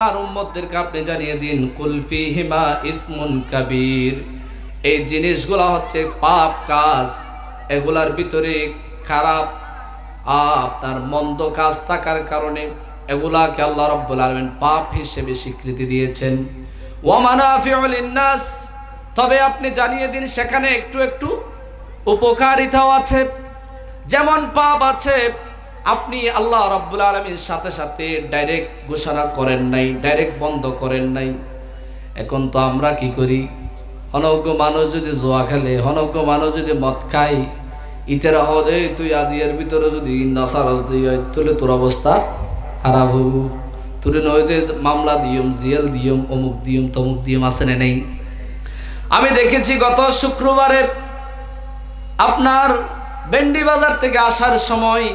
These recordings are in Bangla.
আর উম্মতদেরকে আপনি জানিয়ে দিন কুল ফীহিমা ইসমুন কাবীর। এই জিনিসগুলো হচ্ছে পাপ কাজ, এগুলার ভিতরে খারাপ আপনার মন্দ কাজ থাকার কারণে এগুলাকে আল্লাহ রাব্বুল আলামিন পাপ হিসেবে স্বীকৃতি দিয়েছেন। ওয়া মানাফিউ লিন-নাস, তবে আপনি জানিয়ে দিন সেখানে একটু একটু উপকারিতাও আছে। যেমন পাপ আছে, আপনি আল্লাহ রাব্বুল আলামিনের সাথে সাথে ডাইরেক্ট ঘোষণা করেন নাই, ডাইরেক্ট বন্ধ করেন নাই। এখন তো আমরা কি করি, অনজ্ঞ মানুষ যদি জোয়া খেলে, অনজ্ঞ মানুষ যদি মদ খায়, ইতেরা হদে তুই আজিয়ার ভিতরে যদি নসারস দিয়ে তুলে তোর অবস্থা খারাপ হইব, তোর নইতে মামলা দিয়ম, জেল দিয়ম, অমুক দিয়ম, তমুক দিয়ম, আছে না নেই? আমি দেখেছি গত শুক্রবারে আপনার বেন্ডি বাজার থেকে আসার সময়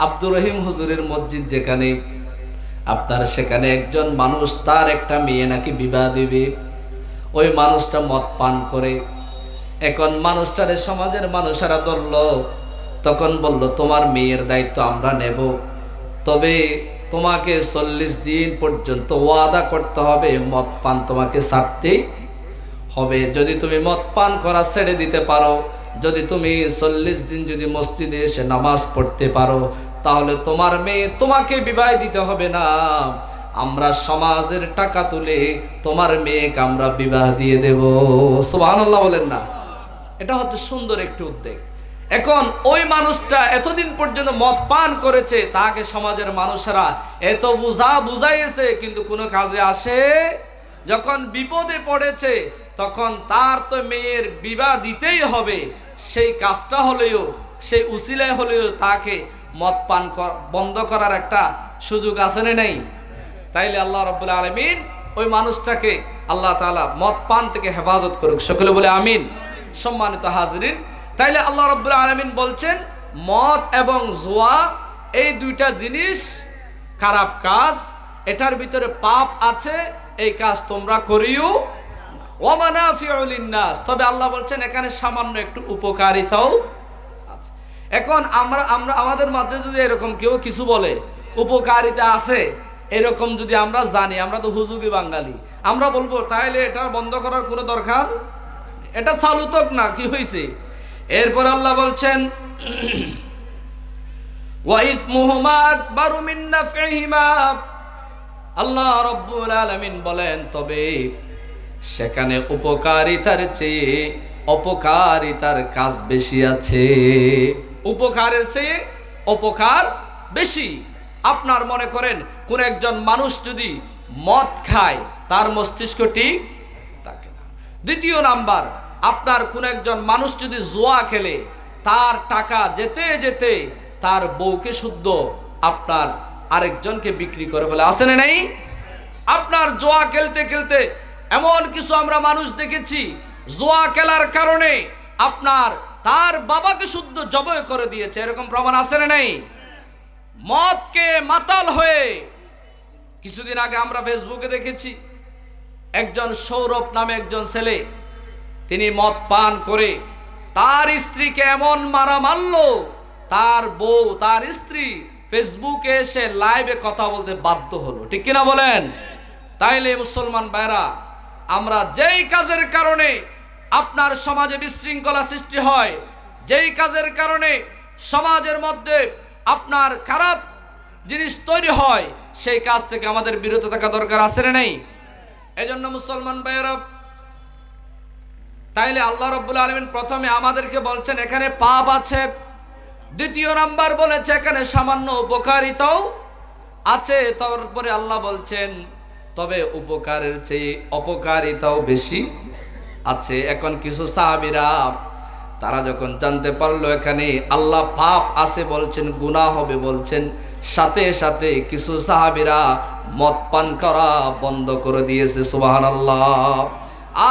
আব্দুর রহিম হুজুরের মসজিদ যেখানে, আপনার সেখানে একজন মানুষ তার একটা মেয়ে নাকি বিবাহ দিবে। ওই মানুষটা মদ পান করে। এখন মানুষটারে সমাজের মানুষেরা ধরল, তখন বলল তোমার মেয়ের দায়িত্ব আমরা নেব, তবে তোমাকে 40 দিন পর্যন্ত ওয়াদা করতে হবে মদ পান তোমাকে ছাড়তেই হবে। যদি তুমি মদ পান করা ছেড়ে দিতে পারো, যদি তুমি 40 দিন যদি মসজিদে এসে নামাজ পড়তে পারো, তাহলে তোমার মেয়ে তোমাকে বিবাহ দিতে হবে না, আমরা সমাজের টাকা তুলে তোমার মেয়েকে আমরা বিবাহ দিয়ে দেব। সুবহানাল্লাহ বলেন না? এটা হচ্ছে সুন্দর একটি উদ্যোগ। এখন ওই মানুষটা এতদিন পর্যন্ত মদ পান করেছে, তাকে সমাজের মানুষেরা এত বুঝাইছে, কিন্তু কোনো কাজে আসে। যখন বিপদে পড়েছে তখন তার তো মেয়ের বিবাহ দিতেই হবে, সেই কাজটা হলেও, সেই উসিলায় হলেও তাকে মদ পান বন্ধ করার একটা সুযোগ আছে না নেই? তাইলে আল্লাহ রাব্বুল আলামিন ওই মানুষটাকে আল্লাহ তাআলা মদ পান থেকে হেফাজত করুক, সকলে বলে আমিন। সম্মানিত হাজরিন, তাইলে আল্লাহ রাব্বুল আলামিন বলছেন মদ এবং জুয়া এই দুইটা জিনিস খারাপ কাজ, এটার ভিতরে পাপ আছে, এই কাজ তোমরা করিও। ওয়া মানাফিউ লিন-নাস, তবে আল্লাহ বলছেন এখানে সামান্য একটু উপকারিতাও আছে। এখন আমরা আমাদের মধ্যে যদি এরকম কেউ কিছু বলে উপকারিতা আছে, এরকম যদি আমরা জানি, আমরা তো হুজুগি বাঙালি, আমরা বলবো তাহলে এটা বন্ধ করার কোনো দরকার, এটা চালুতক না, কি হয়েছে? এরপর আল্লাহ বলছেন ওয়া ইসমুহুমা আকবারু মিন নাফইহিমা, আল্লাহ রাব্বুল আলামিন বলেন তবে সেখানে উপকারিতার চেয়ে অপকারিতার কাজ বেশি আছে। উপকারের চেয়ে অপকার বেশি। আপনার মনে করেন কোন একজন মানুষ যদি মদ খায়, তার মস্তিষ্ক ঠিক থাকে না। দ্বিতীয় নাম্বার, আপনার কোন একজন মানুষ যদি জুয়া খেলে, তার টাকা যেতে যেতে তার বউকে শুদ্ধ আপনার আরেকজনকে বিক্রি করে ফেলে, আছে না নেই? আপনার জুয়া খেলতে খেলতে এমন কিছু আমরা মানুষ দেখেছি, জুয়া খেলার কারণে আপনার তার বাবাকে শুদ্ধ জবাই করে দিয়েছে, এরকম প্রমাণ আছে না নেই? মদকে মাতাল হয়ে কিছুদিন আগে আমরা ফেসবুকে দেখেছি, একজন সৌরভ নামে একজন ছেলে, তিনি মদ পান করে তার স্ত্রীকে এমন মারা মারলো, তার বউ, তার স্ত্রী ফেসবুকে এসে লাইভে কথা বলতে বাধ্য হলো, ঠিক কিনা বলেন? তাইলে মুসলমান ভাইরা, আমরা যেই কাজের কারণে আপনার সমাজে বিশৃঙ্খলা সৃষ্টি হয়, যেই কাজের কারণে সমাজের মধ্যে আপনার খারাপ জিনিস তৈরি হয়, সেই কাজ থেকে আমাদের বিরত থাকা দরকার, আছে না নেই? এজন্য মুসলমান ভাইরা, তাইলে আল্লাহ রাব্বুল আলামিন প্রথমে আমাদেরকে বলছেন এখানে পাপ আছে, দ্বিতীয় নাম্বার বলেছে এখানে সামান্য উপকারিতাও আছে, তারপরে আল্লাহ বলছেন তবে উপকারের চেয়ে অপকারিতাও বেশি আছে। এখন কিছু সাহাবীরা তারা যখন জানতে পারলো এখানে আল্লাহ পাপ আছে বলছেন, গুনাহ হবে বলছেন, সাথে সাথে কিছু সাহাবীরা মদ পান করা বন্ধ করে দিয়েছে, সুবহানাল্লাহ।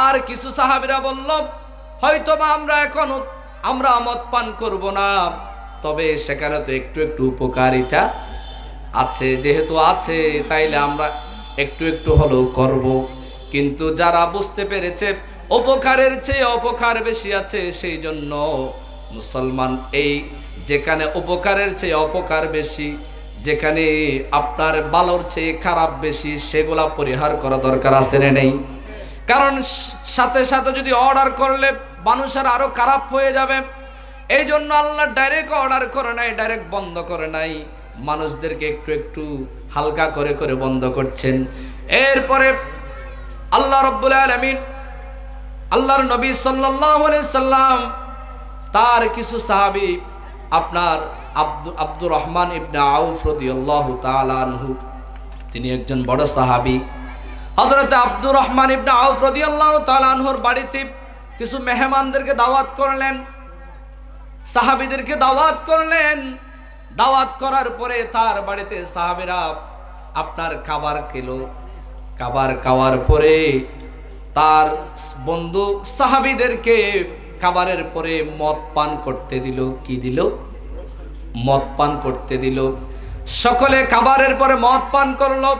আর কিছু সাহাবীরা বলল হয়তোবা আমরা মদ পান করব না, তবে সেখানে তো একটু একটু উপকারিতা আছে, যেহেতু আছে তাইলে আমরা একটু একটু হলেও করব। কিন্তু যারা বুঝতে পেরেছে উপকারের চেয়ে অপকার বেশি আছে, সেই জন্য মুসলমান এই যেখানে উপকারের চেয়ে অপকার বেশি, যেখানে আপনার ভালোর চেয়ে খারাপ বেশি সেগুলা পরিহার করা দরকার আছে না নেই? কারণ সাথে সাথে যদি অর্ডার করলে মানুষের আরো খারাপ হয়ে যাবে। এই জন্য আল্লাহ ডাইরেক্ট অর্ডার করে নাই, ডাইরেক্ট বন্ধ করে নাই, মানুষদেরকে একটু একটু হালকা করে করে বন্ধ করছেন। এরপরে আল্লাহ রাব্বুল আলামিন আল্লাহর নবী সাল্লাল্লাহু আলাইহি সাল্লাম তার কিছু সাহাবী আপনার আব্দুর রহমান ইবনে আউফ রাদিয়াল্লাহু তাআলা আনহু, তিনি একজন বড় সাহাবী। হযরত আব্দুর রহমান ইবনে আউফ রাদিয়াল্লাহু তাআলা আনহুর বাড়িতে কিছু মেহমানদেরকে দাওয়াত করলেন, সাহাবীদেরকে দাওয়াত করলেন। দাওয়াত করার পরে তার বাড়িতে সাহাবীরা আপনার খাবার খেলো। খাবার খাওয়ার পরে তার বন্ধু সাহাবীদেরকে খাবারের পরে মদ পান করতে দিল। কি দিল? মদ পান করতে দিল। সকলে খাবারের পরে মদ পান করলো।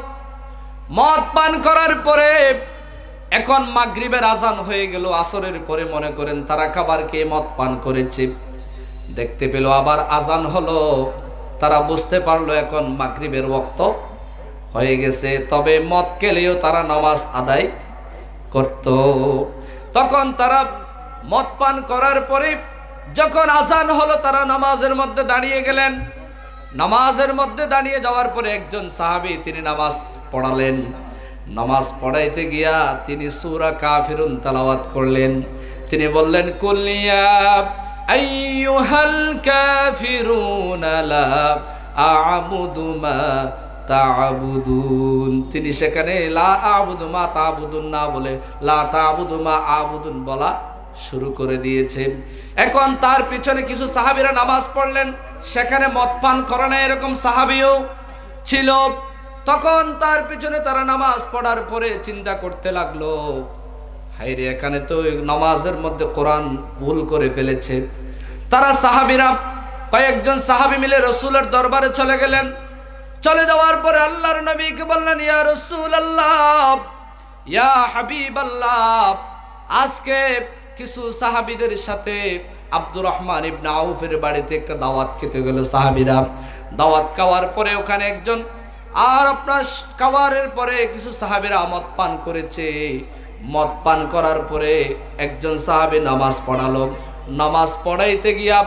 মদ পান করার পরে এখন মাগরিবের আজান হয়ে গেল। আসরের পরে মনে করেন তারা খাবার খেয়ে মদ পান করেছে। দেখতে পেল আবার আজান হলো, তারা বুঝতে পারলো এখন মাগরিবের ওয়াক্ত হয়ে গেছে। তবে মদ খেলেও তারা নামাজ আদায় করত। তখন তারা মদ পান করার পরে যখন আজান হলো তারা নামাজের মধ্যে দাঁড়িয়ে গেলেন। নামাজের মধ্যে দাঁড়িয়ে যাওয়ার পরে একজন সাহাবী তিনি নামাজ পড়ালেন। নামাজ পড়াইতে গিয়া তিনি সূরা কাফিরুন তেলাওয়াত করলেন। তিনি বললেন, কুল ইয়া আইয়ুহাল কাফিরুনা লা আ'বুদু মা তা'বুদুন। তিনি সেখানে লা আ'বুদু মা তা'বুদুন না বলে লা তা'বুদু মা আ'বুদুন বলা শুরু করে দিয়েছে। এখন তার পিছনে কিছু সাহাবীরা নামাজ পড়লেন, সেখানে মদ পান করে না এরকম সাহাবীও ছিল। তখন তার পিছনে তারা নামাজ পড়ার পরে চিন্তা করতে লাগলো, হায়রে এখানে তো নামাজের মধ্যে কোরআন ভুল করে ফেলেছে। তারা সাহাবীরা কয়েকজন সাহাবী মিলে রাসূলের দরবারে চলে গেলেন। চলে যাওয়ার পরে আল্লাহর নবীকে বললেন, ইয়া রাসূলুল্লাহ, ইয়া হাবিবাল্লাহ, আজকে কিছু সাহাবীদের সাথে আব্দুর রহমান ইবনে আউফের বাড়িতে একটা দাওয়াত খেতে গেল সাহাবীরা। দাওয়াত খাওয়ার পরে ওখানে একজন আর আপনার খাবারের পরে কিছু সাহাবীরা মদ পান করেছে। মদ পান করার পরে একজন সাহাবী নামাজ পড়ালো। নামাজ পড়াইতে গিয়া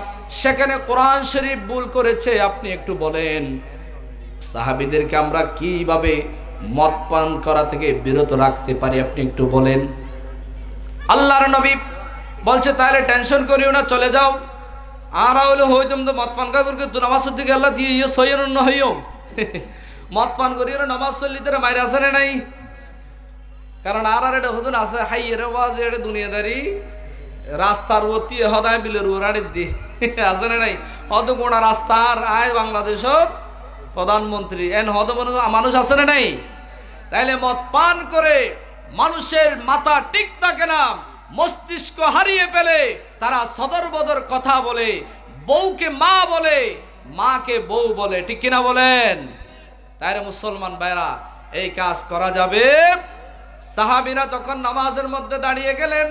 সেখানে কোরআন শরীফ ভুল করেছে। আপনি একটু বলেন সাহাবীদেরকে আমরা কিভাবে মদ পান করা থেকে বিরত রাখতে পারি, আপনি একটু বলেন। আল্লাহর নবী বলছে, তাহলে টেনশন করিও না, চলে যাও। আর হইলে হইতুম তো মদ পান করকে তো নামাজ পড়তে গেল দিয়ে সইন না হইও মদ পান করিও নামাজ চললি তোরা মায়ের আসে নাই। কারণ আর এটা হতুন আছে হাইয়ের বাজ এটা দুনিয়াদারি রাস্তার অতি হদায় বিলের উড়ানির দি আছে না নাই। হদ কোনা রাস্তার আয় বাংলাদেশের প্রধানমন্ত্রী এন হদ মানুষ আছে না নাই। তাইলে মদ পান করে মানুষের মাথা ঠিক থাকে না, মস্তিষ্ক হারিয়ে ফেলে, তারা সদর বদর কথা বলে, বউকে মা বলে, মাকে বউ বলে, ঠিক কিনা বলেন? তাইলে মুসলমান ভাইরা এই কাজ করা যাবে? সাহাবীরা যখন নামাজের মধ্যে দাঁড়িয়ে গেলেন,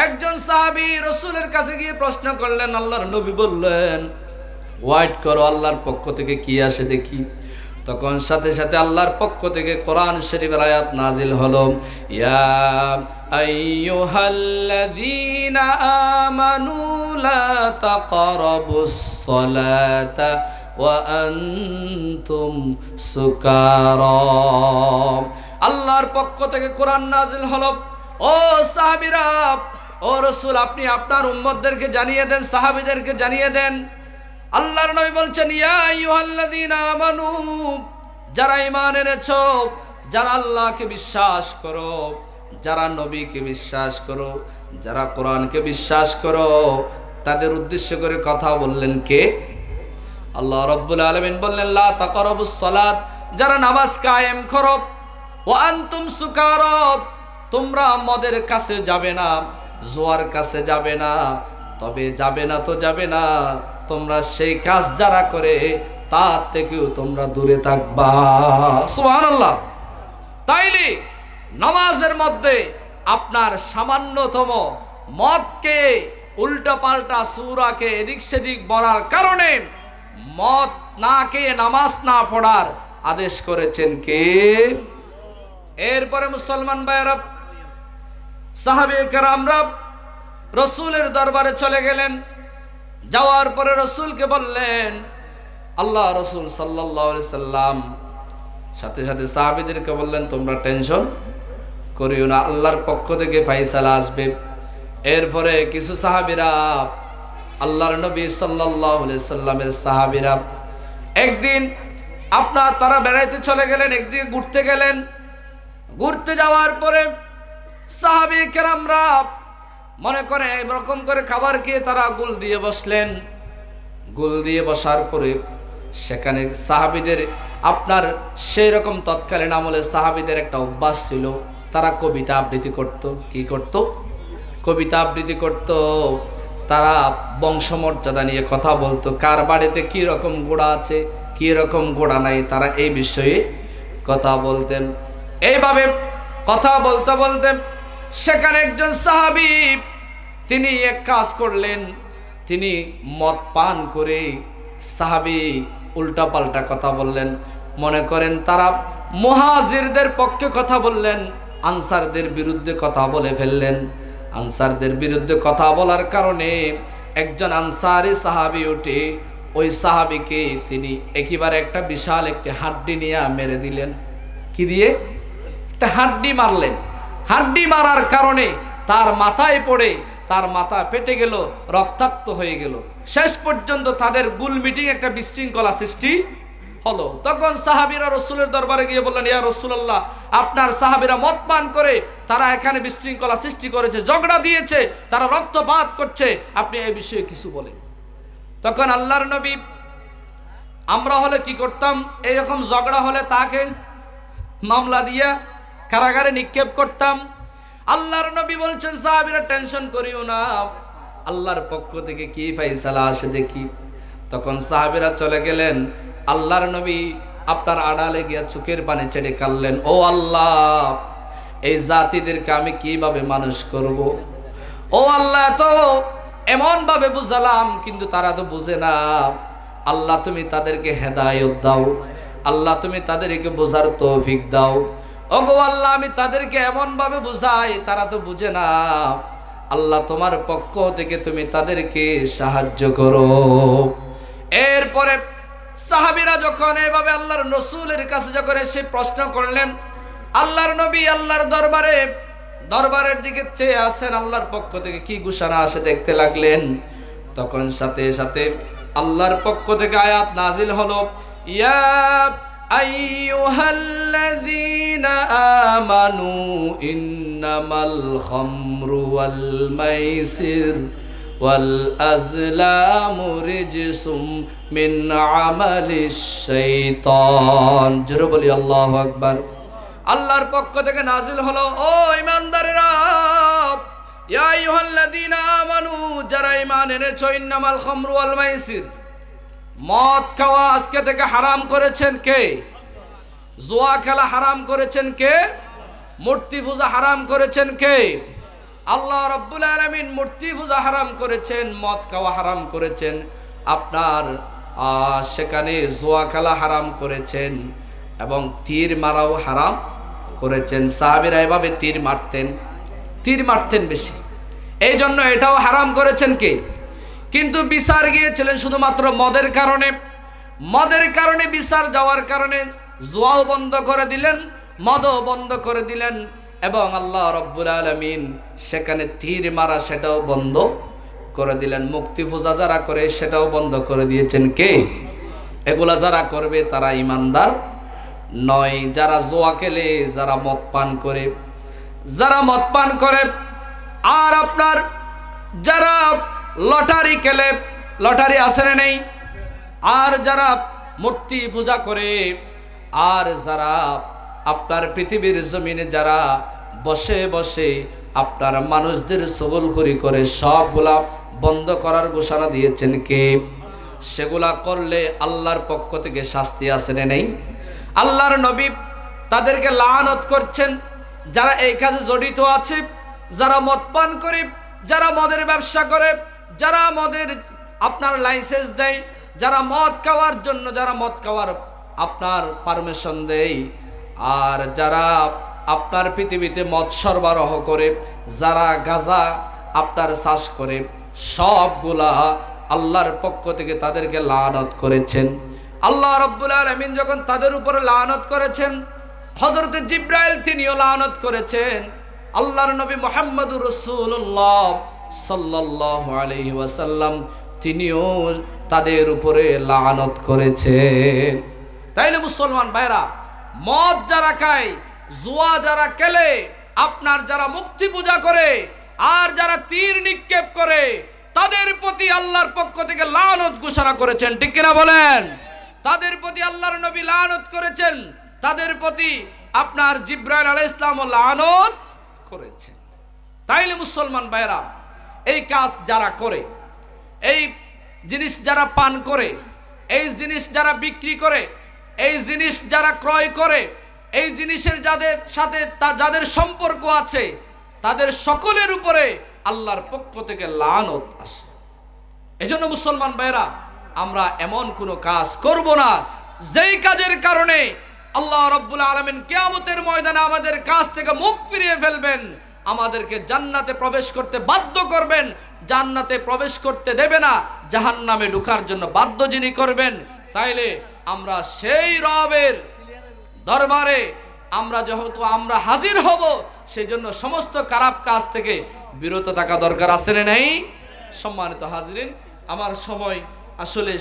একজন সাহাবী রাসূলের কাছে গিয়ে প্রশ্ন করলেন। আল্লাহর নবী বললেন, ওয়াইট করো, আল্লাহর পক্ষ থেকে কি আসে দেখি। তখন সাথে সাথে আল্লাহর পক্ষ থেকে কোরআন শরীফের আয়াত নাজিল হলো, ইয়া আইয়ুহাল্লাযীনা আমানু লা তাকরাবুস সালাতা ওয়া আনতুম সুকারা। আল্লাহর পক্ষ থেকে কোরআন নাজিল হলো, ও সাহাবীরা, ও রাসূল আপনি আপনার উম্মতদেরকে জানিয়ে দেন, সাহাবীদেরকে জানিয়ে দেন। আল্লাহর নবী বলছেন, ইয়া আইয়ুহাল্লাযীনা আমানু, যারা ঈমান এনেছো, যারা আল্লাহকে বিশ্বাস করো, যারা নবীকে বিশ্বাস করো, যারা কোরআনকে বিশ্বাস করো, তাদের উদ্দেশ্য করে কথা বললেন কে? আল্লাহ রাব্বুল আলামিন বললেন, লা তাকরাবুস সালাত, যারা নামাজ কায়েম করো, ওয়া আনতুম সুকারা, তোমরা মদের কাছে যাবে না, জোয়ার কাছে যাবে না। তবে যাবে না তো যাবে না, তোমরা সেই কাজ যারা করে তার থেকেও তোমরা দূরে থাকবা। সুবহানাল্লাহ। তাইলে নামাজের মধ্যে আপনার সামান্যতম মদকে উল্টা পাল্টা সূরাকে এদিক সেদিক বলার কারণে মদ না খেয়ে নামাজ না পড়ার আদেশ করেছেন কে? এরপরে মুসলমান ভাইরা, সাহাবায়ে কেরামরা রাসূলের দরবারে চলে গেলেন। যাওয়ার পরে রাসূলকে বললেন, আল্লাহ রাসূল সাল্লাল্লাহু আলাইহি সাল্লাম সাথে সাথে সাহাবীদেরকে বললেন, তোমরা টেনশন করিও না, আল্লাহর পক্ষ থেকে ফয়সালা আসবে। এরপরে কিছু সাহাবীরা, আল্লাহর নবী সাল্লাল্লাহু আলাইহি সাল্লামের সাহাবীরা, একদিন তারা বেড়াইতে চলে গেলেন, একদিকে ঘুরতে গেলেন। ঘুরতে যাওয়ার পরে সাহাবী কেরামরা মনে করে এরকম করে খাবার খেয়ে তারা গুল দিয়ে বসলেন। গুল দিয়ে বসার পরে সেখানে সাহাবীদের সেই রকম তৎকালীন আমলে সাহাবীদের একটা অভ্যাস ছিল, তারা কবিতা আবৃত্তি করত। কি করত? কবিতা আবৃত্তি করত। তারা বংশমর্যাদা নিয়ে কথা বলতো, কার বাড়িতে কি রকম ঘোড়া আছে, কি রকম ঘোড়া নাই, তারা এই বিষয়ে কথা বলতেন। এইভাবে কথা বলতে বলতে সেখানে একজন সাহাবী তিনি এক কাজ করলেন, তিনি মদ পান করে সাহাবী উল্টাপাল্টা কথা বললেন। মনে করেন তারা মুহাজিরদের পক্ষে কথা বললেন, আনসারদের বিরুদ্ধে কথা বলে ফেললেন। আনসারদের বিরুদ্ধে কথা বলার কারণে একজন আনসারি সাহাবী উঠে ওই সাহাবীকে তিনি একেবারে একটা বিশাল একটি হাড্ডি নিয়ে মেরে দিলেন। কি দিয়ে? একটা হাড্ডি মারলেন। হাড্ডি মারার কারণে তার মাথায় পড়ে তার মাথা ফেটে গেল, রক্তাক্ত হয়ে গেল। শেষ পর্যন্ত তাদের গুল মিটিং একটা বিশৃঙ্খলা সৃষ্টি হলো। তখন সাহাবীরা রাসূলের দরবারে গিয়ে বললেন, ইয়া রাসূলুল্লাহ, আপনার সাহাবীরা মদ পান করে তারা এখানে বিশৃঙ্খলা সৃষ্টি করেছে, ঝগড়া দিয়েছে, তারা রক্তপাত করছে, আপনি এই বিষয়ে কিছু বলেন। তখন আল্লাহর নবী, আমরা হলে কি করতাম, এইরকম ঝগড়া হলে তাকে মামলা দিয়া কারাগারে নিক্ষেপ করতাম। আল্লাহর নবী বলছেন, সাহাবীরা টেনশন করিও না, আল্লাহর পক্ষ থেকে কি ফয়সালা আসে দেখি। তখন সাহাবীরা চলে গেলেন। আল্লাহর নবী আড়ালে গিয়া চোখের পানি ছেড়ে কাঁদলেন, ও আল্লাহ, এই জাতিদেরকে আমি কিভাবে মানুষ করব? ও আল্লাহ, তো এমন ভাবে বুঝালাম কিন্তু তারা তো বুঝে না। আল্লাহ তুমি তাদেরকে হেদায়েত দাও, আল্লাহ তুমি তাদেরকে বোঝার তৌফিক দাও। ওগো আল্লাহ, আমি তাদেরকে এমন ভাবে বুঝাই তারা তো বুঝে না। আল্লাহ তোমার পক্ষ থেকে তুমি তাদেরকে সাহায্য করো। এরপরে সাহাবীরা যখন এভাবে আল্লাহর রাসূলের কাছে যখন এসে প্রশ্ন করলেন, আল্লাহর নবী আল্লাহর দরবারের দিকে চেয়ে আসেন, আল্লাহর পক্ষ থেকে কি ঘোষণা আসে দেখতে লাগলেন। তখন সাথে সাথে আল্লাহর পক্ষ থেকে আয়াত নাজিল হলো, ইয়া আইয়ুহাল্লাযীনা আমানু ইন্নামাল খামরু ওয়াল মাইসির ওয়াল আজলামু রিজসুম মিন আমালিশ শাইতান। জোরে বলি আল্লাহু আকবার। আল্লাহর পক্ষ থেকে নাজিল হলো, ও ঈমানদারেরা, ইয়া আইয়ুহাল্লাযীনা আমানু, যারা ঈমান এনেছো, ইন্নামাল খামরু ওয়াল মাইসির, মদ খাওয়া আজকে থেকে হারাম করেছেন কে? জুয়া খেলা হারাম করেছেন কে? মূর্তি পূজা হারাম করেছেন কে? আল্লাহ রাব্বুল আলামিন মূর্তি পূজা হারাম করেছেন, মদ খাওয়া হারাম করেছেন, আপনার সেখানে জুয়া খেলা হারাম করেছেন এবং তীর মারাও হারাম করেছেন। সাহাবীরা এভাবে তীর মারতেন বেশি, এই জন্য এটাও হারাম করেছেন কে? কিন্তু বিচার গিয়েছিলেন শুধুমাত্র মদের কারণে বিচার যাওয়ার কারণে জুয়াও বন্ধ করে দিলেন, মদও বন্ধ করে দিলেন এবং আল্লাহ রাব্বুল আলামিন সেখানে তীর মারা সেটাও বন্ধ করে দিলেন। মুক্তি পূজা যারা করে সেটাও বন্ধ করে দিয়েছেন কে? এগুলা যারা করবে তারা ঈমানদার নয়। যারা জুয়া খেলে, যারা মদ পান করে আর আপনার যারা লটারি খেলে, লটারি আসে না নেই, আর যারা মূর্তি পূজা করে, আর যারা আপনার পৃথিবীর জমিনে যারা বসে বসে আপনার মানুষদের ছগলখড়ি করে, সবগুলা বন্ধ করার ঘোষণা দিয়েছেন কে? সেগুলা করলে আল্লাহর পক্ষ থেকে শাস্তি আসে না নেই? আল্লাহর নবী তাদেরকে লানত করছেন যারা এই কাজে জড়িত আছে, যারা মদ পান করে, যারা মদের ব্যবসা করে, যারা মদের আপনার লাইসেন্স দেয়, যারা মদ খাওয়ার জন্য যারা মদ খাওয়ার আপনার পারমিশন দেয়, আর যারা আপনার পৃথিবীতে মদ সরবরাহ করে, যারা গাঁজা আপনার চাষ করে, সবগুলা আল্লাহর পক্ষ থেকে তাদেরকে লানত করেছেন। আল্লাহ রাব্বুল আলামিন যখন তাদের উপরে লানত করেছেন, হযরত জিবরাইল তিনিও লানত করেছেন। আল্লাহর নবী মুহাম্মদুর রাসূলুল্লাহ সাল্লাল্লাহু আলাইহি ওয়াসাল্লাম তিনিও তাদের উপরে লানত করেছেন। তাইলে মুসলমান ভাইরা, মদ যারা খায়, জুয়া যারা খেলে, আপনার যারা মূর্তি পূজা করে, আর যারা তীর নিক্ষেপ করে, তাদের প্রতি আল্লাহর পক্ষ থেকে লানত ঘোষণা করেছেন। ঠিক কিনা বলেন? তাদের প্রতি আল্লাহর নবী লানত করেছেন, তাদের প্রতি আপনার জিবরাইল আলাইহিস সালাম লানত করেছেন। তাইলে মুসলমান ভাইরা, এই কাজ যারা করে, এই জিনিস যারা পান করে, এই জিনিস যারা বিক্রি করে, এই জিনিস যারা ক্রয় করে, এই জিনিসের যাদের সাথে যাদের সম্পর্ক আছে, তাদের সকলের উপরে আল্লাহর পক্ষ থেকে লানত আসে। এজন্য মুসলমান ভাইরা, আমরা এমন কোনো কাজ করব না যেই কাজের কারণে আল্লাহ রাব্বুল আলামিন কিয়ামতের ময়দানে আমাদের কাছ থেকে মুখ ফিরিয়ে ফেলবেন, আমাদেরকে জান্নাতে প্রবেশ করতে বাধ্য করবেন, জান্নাতে প্রবেশ করতে দেবে না, জাহান্নামে ঢোকার জন্য বাধ্য যিনি করবেন। তাইলে আমরা সেই রবের দরবারে যেহেতু আমরা হাজির হব, সেই জন্য সমস্ত খারাপ কাজ থেকে বিরত থাকা দরকার আছে না নাই? সম্মানিত হাজিরিন, আমার সময় আসলে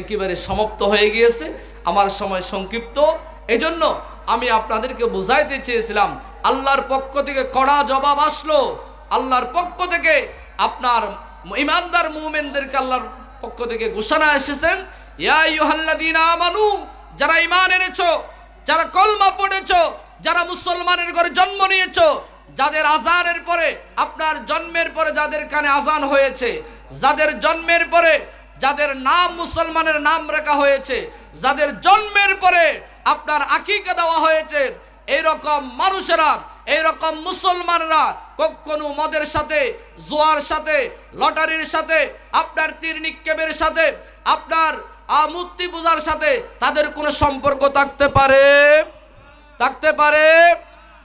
একেবারে সমাপ্ত হয়ে গিয়েছে, আমার সময় সংক্ষিপ্ত। এজন্য আমি আপনাদেরকে বুঝাইতে চেয়েছিলাম, আল্লাহর পক্ষ থেকে কড়া জবাব আসলো। আল্লাহর পক্ষ থেকে আপনার ঈমানদার মুমিনদেরকে আল্লাহর পক্ষ থেকে ঘোষণা এসেছেন, ইয়া আইয়ুহাল্লাযীনা আমানু, যারা ঈমান এনেছো, যারা কলমা পড়েছো, যারা মুসলমানের ঘরে জন্ম নিয়েছো, যাদের আযানের পরে আপনার জন্মের পরে যাদের কানে আযান হয়েছে, যাদের জন্মের পরে যাদের নাম মুসলমানের নাম রাখা হয়েছে, যাদের জন্মের পরে আপনার আকিকা দেওয়া হয়েছে, এইরকম মানুষেরা, এইরকম মুসলমানরা কখনো মদের সাথে, জুয়ার সাথে, লটারির সাথে, আপনার তীর নিক্ষেপের সাথে, আপনার মূর্তি পূজার সাথে তাদের কোনো সম্পর্ক থাকতে পারে?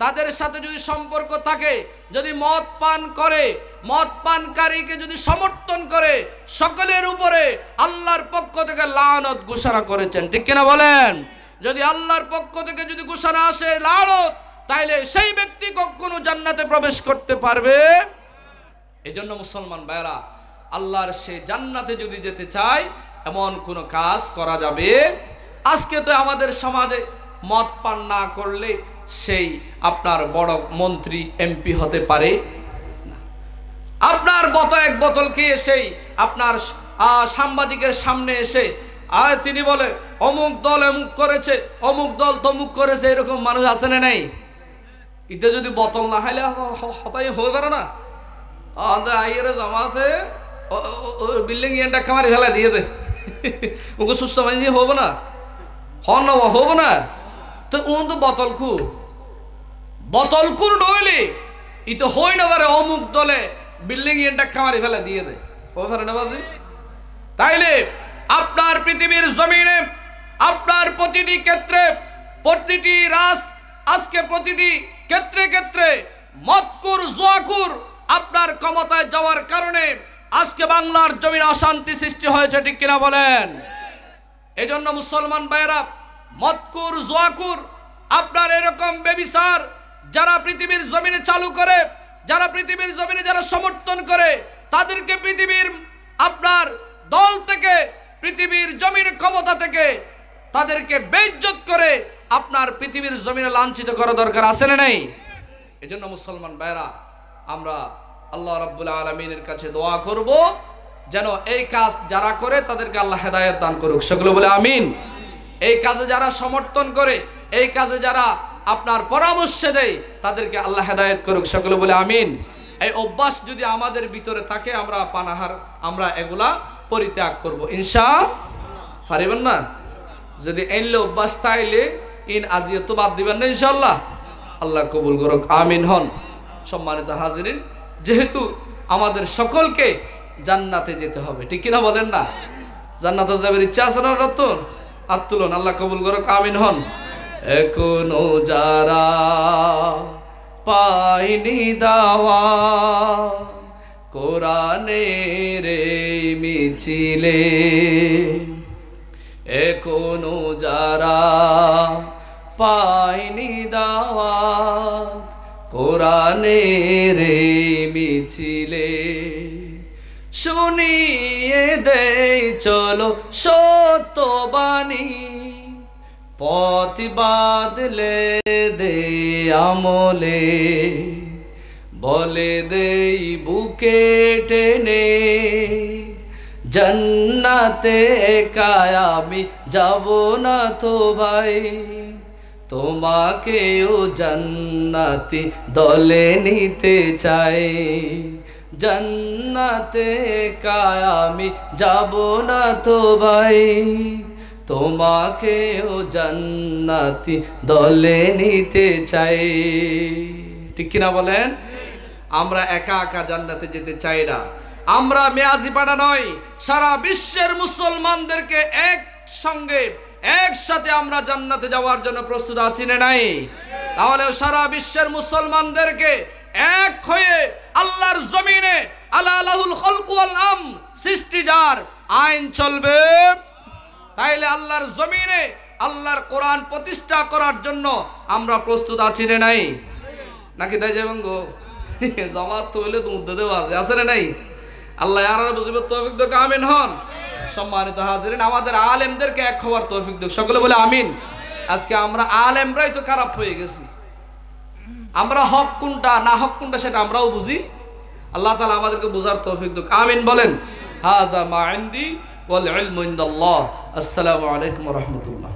তাদের সাথে যদি সম্পর্ক থাকে, যদি মদ পান করে, মদ পানকারীকে যদি সমর্থন করে, সকলের উপরে আল্লাহর পক্ষ থেকে লানত ঘোষণা করেছেন। ঠিক কিনা বলেন? যদি আল্লাহর পক্ষ থেকে যদি ঘোষণা আসে লানত, তাইলে সেই ব্যক্তি কখনো জান্নাতে প্রবেশ করতে পারবে? এজন্য মুসলমান ভাইরা, আল্লাহর সেই জান্নাতে যদি যেতে চায়, এমন কোনো কাজ করা যাবে। আজকে তো আমাদের সমাজে মদ পান না করলে সেই আপনার বড় মন্ত্রী এমপি হতে পারে না। আপনার এক বোতল খেয়ে সেই আপনার সাংবাদিকের সামনে এসে তিনি বলে অমুক দল এমুক করেছে, অমুক দল তমুক করেছে, এরকম মানুষ আছে না নাই? এটা যদি বোতল না খাইলে হতাই হয়ে পারে না, আইয়ের জমাতে বিল্ডিং ইয়েনটা খামারি ফেলা দিয়ে দে, ওকে সুস্থ মানুষ হবো না, হবো না। তো তো বোতলকুর নইলে ইতো হই না পারে অমুক দলে বিল্ডিং ইয়েনটা খামারি ফেলা দিয়ে দে, হতে পারে না বাজি? তাইলে আপনার পৃথিবীর জমিনে আপনার প্রতিটি ক্ষেত্রে, প্রতিটি আজকে প্রতিটি ক্ষেত্রে মদকুর জুয়াকুর আপনার ক্ষমতায় যাওয়ার কারণে আজকে বাংলার জমিনে অশান্তি সৃষ্টি হয়েছে। ঠিক কিনা বলেন? এজন্য মুসলমান ভাইয়েরা, মদকুর জুয়াকুর আপনার এরকম ব্যভিচার যারা পৃথিবীর জমিনে চালু করে, যারা পৃথিবীর জমিনে যারা সমর্থন করে, তাদেরকে পৃথিবীর আপনার দল থেকে, পৃথিবীর জমির ক্ষমতা থেকে তাদেরকে বেইজ্জত করে আপনার পৃথিবীর জমিনে লাঞ্ছিত করা দরকার আছে না নাই? এজন্য মুসলমান ভাইরা, আমরা আল্লাহ রাব্বুল আলামিনের কাছে দোয়া করব যেন এই কাজ যারা করে তাদেরকে আল্লাহ হেদায়েত দান করুক। সকলে বলে আমিন। এই কাজে যারা সমর্থন করে, এই কাজে যারা আপনার পরামর্শ দেয়, তাদেরকে আল্লাহ হেদায়েত করুক। সকলে বলে আমিন। এই অভ্যাস যদি আমাদের ভিতরে থাকে, আমরা এগুলা পরিত্যাগ করব ইনশাআল্লাহ। পারিবেন না? যদি এনলে অভ্যাস তাইলে আজিও তো বাদ দিবেন না ইনশাআল্লাহ। আল্লাহ কবুল করুক, আমিন হন। সম্মানিত হাজিরিন, যেহেতু আমাদের সকলকে জান্নাতে যেতে হবে, ঠিক কিনা বলেন না? জান্নাতে যাবার ইচ্ছা আছে না রতন? হাত তুলুন, আল্লাহ কবুল করুক, আমিন হন। এখনো যারা পাইনি দাওয়াত কোরআনের এই মিছিলে, এখনো যারা পাইনি দাওয়াত কোরআনের এই মিছিলে, শুনিয়ে দেই চলো সত্যবাণী, পথ বাদলে দে আমলে, বলে দেই বুকে টেনে, জান্নাতে একা আমি যাব না তো ভাই, তোমাকেও জান্নাতি দলে নিতে চাই, জান্নাতে একা আমি যাব না তো ভাই, তোমাকেও জান্নাতি দলে নিতে চাই। ঠিক কিনা বলেন? আমরা একা একা জান্নাতে যেতে চাই না। আমরা মেয়াজিপাড়া নয়, সারা বিশ্বের মুসলমানদেরকে একসঙ্গে একসাথে আমরা জান্নাতে যাওয়ার জন্য প্রস্তুত আছি না নাই? তাহলে সারা বিশ্বের মুসলমানদেরকে এক হয়ে আল্লাহর জমিনে আলা লাহুল খালকু ওয়াল আমর, সৃষ্টি যার, আইন চলবে, তাইলে আল্লাহর জমিনে আল্লাহর কোরআন প্রতিষ্ঠা করার জন্য আমরা প্রস্তুত আছি না নাই? নাকি তাই যাবেন গো? জামাত তো হইলে তো মুদ্দা দেওয়া আছে না নাই? আল্লাহ আর বুঝবে তৌফিক দাও, আমিন হন। সম্মানিত হাজিরিন, আমাদের আলেমদেরকে এক হওয়ার তৌফিক দাও, সকলে বলে আমিন। আজকে আমরা আলেমরাই তো খারাপ হয়ে গেছি। আমরা হক কোনটা না হক কোনটা সেটা আমরাও বুঝি। আল্লাহ তাআলা আমাদেরকে বুঝার তৌফিক দাও, আমিন বলেন। হাযা মা ইনদি ওয়াল ইলমু ইনদাল্লাহ। আসসালামু আলাইকুম ওয়া রাহমাতুল্লাহ।